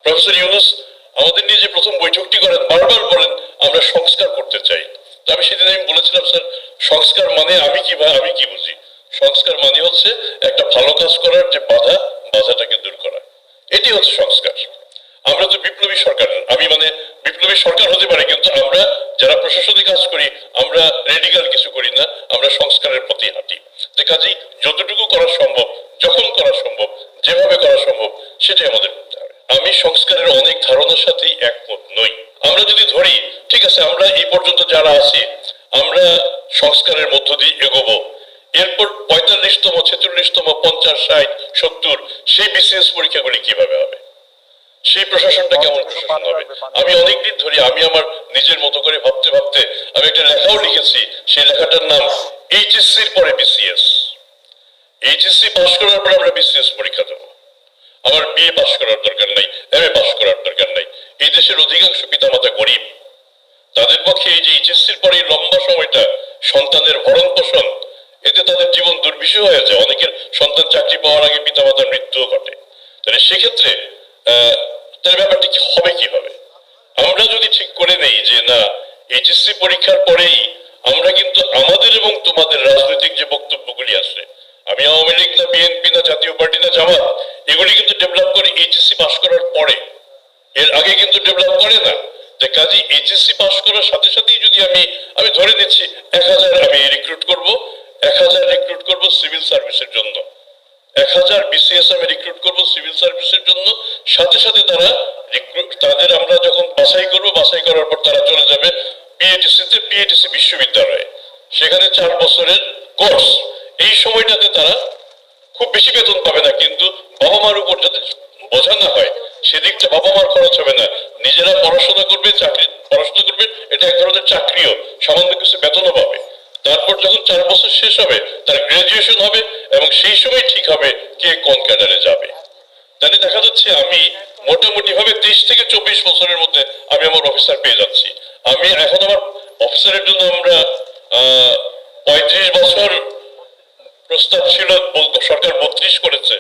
Professor Yunus আমাদের নিয়ে যে প্রথম বৈঠকটি করেন বারবার বলেন আমরা সংস্কার করতে চাই। আমি সেদিন বলেছিলাম স্যার সংস্কার মানে আমি কি বুঝি, সংস্কার মানে হচ্ছে একটা ভালো কাজ করার যে বাধাটাকে দূর করা, এটি হচ্ছে সংস্কার। আমরা তো বিপ্লবী সরকার, আমি বিপ্লবী সরকার হতে পারে, কিন্তু আমরা যারা প্রশাসনিক কাজ করি আমরা রেডিক্যাল কিছু করি না, আমরা সংস্কারের পথে হাঁটি। যে কাজেই যতটুকু করা সম্ভব, যখন করা সম্ভব, যেভাবে করা সম্ভব সেটাই আমাদের করতে হবে। আমি সংস্কারের অনেক ধারণার সাথেই একমত নই। আমরা যদি ধরি ঠিক আছে আমরা এই পর্যন্ত যারা আছি আমরা সংস্কারের মধ্য দিয়ে এগোবো, এরপর 45তম 46তম 50 60 70 সেই বিসিএস পরীক্ষাগুলি কিভাবে হবে, সেই প্রশাসনটা কেমন প্রশাসন হবে। আমি অনেকদিন ধরে আমি আমার নিজের মতো করে ভাবতে ভাবতে আমি একটা লেখাও লিখেছি, সেই লেখাটার নাম এইচএসসির পরে বিসিএস। এইচএসসি পাস করার পর আমরা বিসিএস পরীক্ষা দেবো। আমার বিএ পাস করার দরকার নাই, এমএ পাস করার দরকার নাই। এই দেশের অধিকাংশ পিতামাতা গরিব, তাদের পক্ষে এই যে এইচএসসির পরে এই লম্বা সময়টা সন্তানের ভরণ পোষণ, এতে তাদের জীবন দুর্বিষহ হয়ে যায়। অনেকের সন্তান চাকরি পাওয়ার আগে পিতামাতার মৃত্যুও ঘটে। তাহলে সেক্ষেত্রে তার ব্যাপারটা কি হবে কিভাবে? আমরা যদি ঠিক করে নেই যে না এইচএসসি পরীক্ষার পরেই আমরা কিন্তু আমাদের এবং তোমাদের রাজনৈতিক যে বক্তব্যগুলি আছে, আমি আওয়ামী লীগ না বিএনপি না জাতীয় পার্টি না জামাত, এগুলি কিন্তু ডেভেলপ করে এইচএসসি পাস করার পরে, এর আগে কিন্তু ডেভেলপ করে না। কাজে এইচএসসি পাস করার সাথে সাথেই যদি আমি ধরে নিচ্ছি 1000 আমি রিক্রুট করব, 1000 রিক্রুট করব সিভিল সার্ভিসের জন্য, 1000 বিসিএস আমি রিক্রুট করব সিভিল সার্ভিসের জন্য, সাথে সাথে তাদের আমরা যখন বাছাই করব, বাছাই করার পর তারা চলে যাবে পিএটিসি বিশ্ববিদ্যালয়ে, সেখানে 4 বছরের কোর্স। এই সময়টাতে তারা খুব বেশি বেতন পাবে না, কিন্তু বাবা মার উপর যাতে বোঝা না হয় সেদিকটা, বাবা মার খরচ হবে না, নিজেরা পড়াশোনা করবে, পড়াশোনা করবে, এটা এক ধরনের চাকরিও, সামান্য কিছু বেতনও পাবে। তারপর যখন 4 বছর শেষ হবে তার গ্রাজুয়েশন হবে এবং সেই সময় ঠিক হবে কে কোন ক্যাডারে যাবে। তাহলে দেখা যাচ্ছে আমি মোটামুটি ভাবে 23 থেকে 24 বছরের মধ্যে আমি আমার অফিসার পেয়ে যাচ্ছি। আমি এখন আমার অফিসারের জন্য আমরা 35 বছর প্রস্তাব ছিল, সরকার 32 করেছে,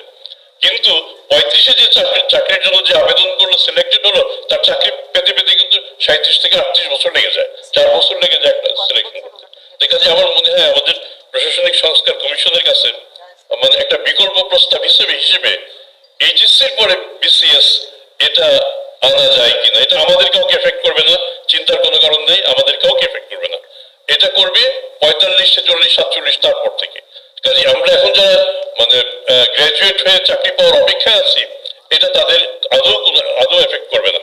কিন্তু 35-এ যে চাকরির জন্য যে আবেদন করলো, সিলেক্টেড হলো, তার চাকরি পেতে পেতে কিন্তু 37 থেকে 38 বছর লেগে যায়, 4 বছর লেগে যায় একটা সিলেকশন করতে। কাজে আমার মনে হয় আমাদের প্রশাসনিক সংস্কার কমিশনের কাছে একটা বিকল্প প্রস্তাব হিসেবে এইচএসসির পরে বিসিএস এটা আনা যায় কিনা। এটা আমাদের কাউকে এফেক্ট করবে না, চিন্তার কোনো কারণ নেই, আমাদের কাউকে এফেক্ট করবে না। এটা করবে 45, 46, 47 তারপর থেকে। কাজে আমরা এখন যারা গ্রাজুয়েট হয়ে চাকরি পাওয়ার অপেক্ষায় আছি, এটা তাদের আদৌ এফেক্ট করবে না।